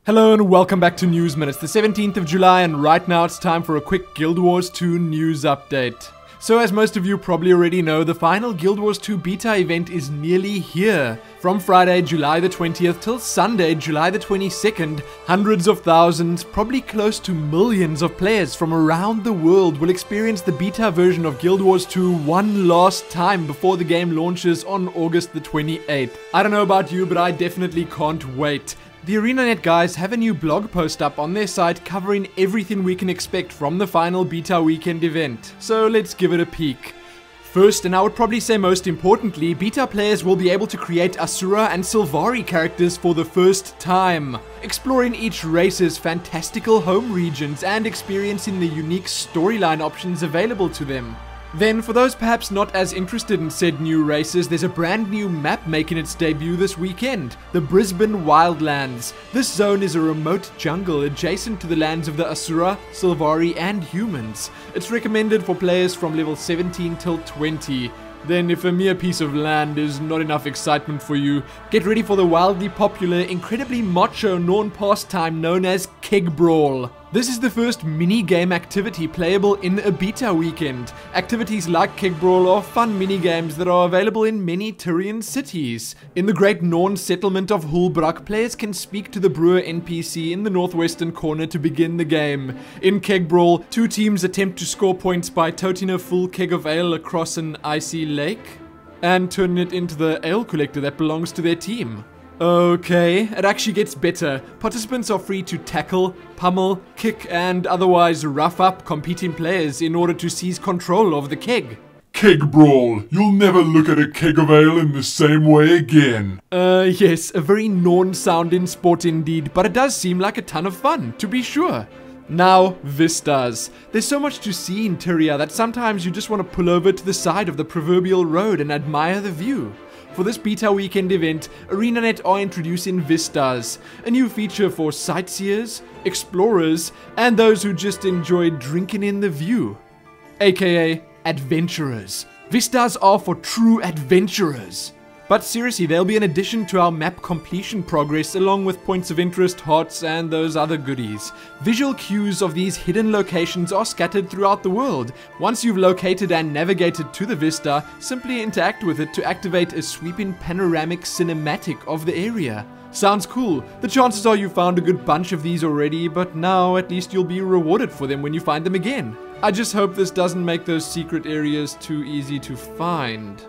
Hello and welcome back to Newsmin. It's the 17th of July and right now it's time for a quick Guild Wars 2 news update. So as most of you probably already know, the final Guild Wars 2 beta event is nearly here. From Friday, July the 20th till Sunday, July the 22nd, hundreds of thousands, probably close to millions of players from around the world will experience the beta version of Guild Wars 2 one last time before the game launches on August the 28th. I don't know about you, but I definitely can't wait. The ArenaNet guys have a new blog post up on their site covering everything we can expect from the final beta weekend event, so let's give it a peek. First, and I would probably say most importantly, beta players will be able to create Asura and Sylvari characters for the first time, exploring each race's fantastical home regions and experiencing the unique storyline options available to them. Then, for those perhaps not as interested in said new races, there's a brand new map making its debut this weekend, the Brisbane Wildlands. This zone is a remote jungle adjacent to the lands of the Asura, Sylvari and humans. It's recommended for players from level 17 till 20. Then, if a mere piece of land is not enough excitement for you, get ready for the wildly popular, incredibly macho Norn pastime known as Keg Brawl. This is the first mini-game activity playable in a beta weekend. Activities like Keg Brawl are fun mini-games that are available in many Tyrian cities. In the great Norn settlement of Hulbrak, players can speak to the brewer NPC in the northwestern corner to begin the game. In Keg Brawl, two teams attempt to score points by toting a full keg of ale across an icy lake and turning it into the ale collector that belongs to their team. Okay, it actually gets better. Participants are free to tackle, pummel, kick, and otherwise rough up competing players in order to seize control of the keg. Keg Brawl. You'll never look at a keg of ale in the same way again. Yes, a very Norn-sounding sport indeed, but it does seem like a ton of fun, to be sure. Now, Vistas. There's so much to see in Tyria that sometimes you just want to pull over to the side of the proverbial road and admire the view. For this beta weekend event, ArenaNet are introducing Vistas, a new feature for sightseers, explorers, and those who just enjoy drinking in the view, aka adventurers. Vistas are for true adventurers. But seriously, they'll be an addition to our map completion progress along with points of interest, hearts, and those other goodies. Visual cues of these hidden locations are scattered throughout the world. Once you've located and navigated to the Vista, simply interact with it to activate a sweeping panoramic cinematic of the area. Sounds cool. The chances are you found a good bunch of these already, but now at least you'll be rewarded for them when you find them again. I just hope this doesn't make those secret areas too easy to find.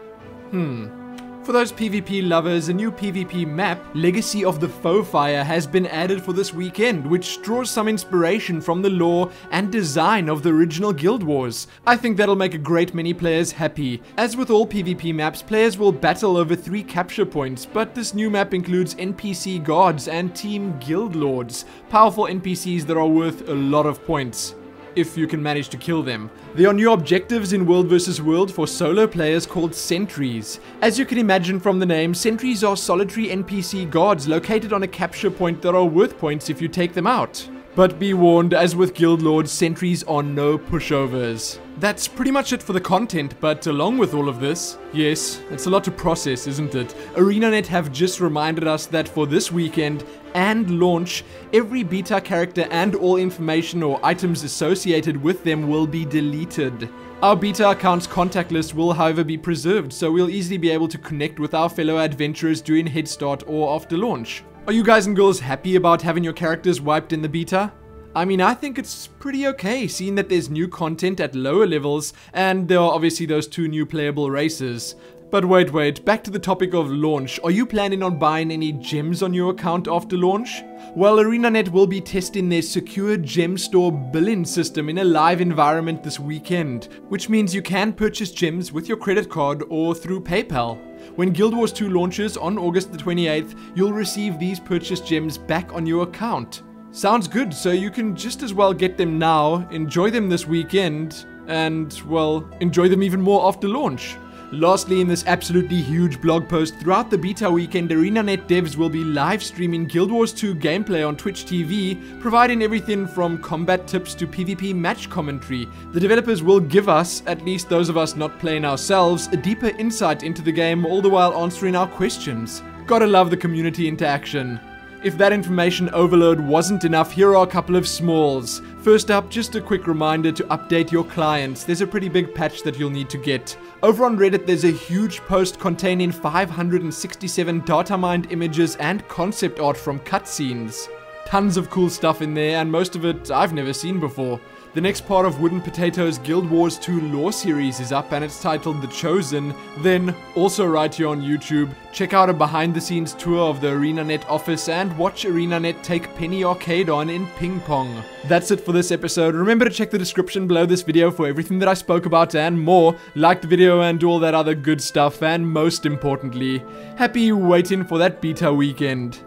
For those PvP lovers, a new PvP map, Legacy of the Foefire, has been added for this weekend, which draws some inspiration from the lore and design of the original Guild Wars. I think that'll make a great many players happy. As with all PvP maps, players will battle over 3 capture points, but this new map includes NPC guards and team guild lords, powerful NPCs that are worth a lot of points, if you can manage to kill them. There are new objectives in World vs. World for solo players called Sentries. As you can imagine from the name, Sentries are solitary NPC guards located on a capture point that are worth points if you take them out. But be warned, as with Guild Lords, Sentries are no pushovers. That's pretty much it for the content, but along with all of this, yes, it's a lot to process, isn't it? ArenaNet have just reminded us that for this weekend and launch, every beta character and all information or items associated with them will be deleted. Our beta account's contact list will however be preserved, so we'll easily be able to connect with our fellow adventurers during Head Start or after launch. Are you guys and girls happy about having your characters wiped in the beta? I mean, I think it's pretty okay, seeing that there's new content at lower levels, and there are obviously those 2 new playable races. But wait, back to the topic of launch. Are you planning on buying any gems on your account after launch? Well, ArenaNet will be testing their secure gem store billing system in a live environment this weekend, which means you can purchase gems with your credit card or through PayPal. When Guild Wars 2 launches on August the 28th, you'll receive these purchased gems back on your account. Sounds good, so you can just as well get them now, enjoy them this weekend, and, well, enjoy them even more after launch. Lastly, in this absolutely huge blog post, throughout the beta weekend, ArenaNet devs will be live streaming Guild Wars 2 gameplay on Twitch TV, providing everything from combat tips to PvP match commentary. The developers will give us, at least those of us not playing ourselves, a deeper insight into the game, all the while answering our questions. Gotta love the community interaction. If that information overload wasn't enough, here are a couple of smalls. First up, just a quick reminder to update your clients. There's a pretty big patch that you'll need to get. Over on Reddit, there's a huge post containing 567 data mined images and concept art from cutscenes. Tons of cool stuff in there, and most of it I've never seen before. The next part of Wooden Potato's Guild Wars 2 lore series is up, and it's titled The Chosen. Then, also right here on YouTube, check out a behind-the-scenes tour of the ArenaNet office and watch ArenaNet take Penny Arcade on in ping pong. That's it for this episode. Remember to check the description below this video for everything that I spoke about and more. Like the video and do all that other good stuff, and most importantly, happy waiting for that beta weekend.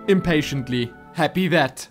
Impatiently. Happy that.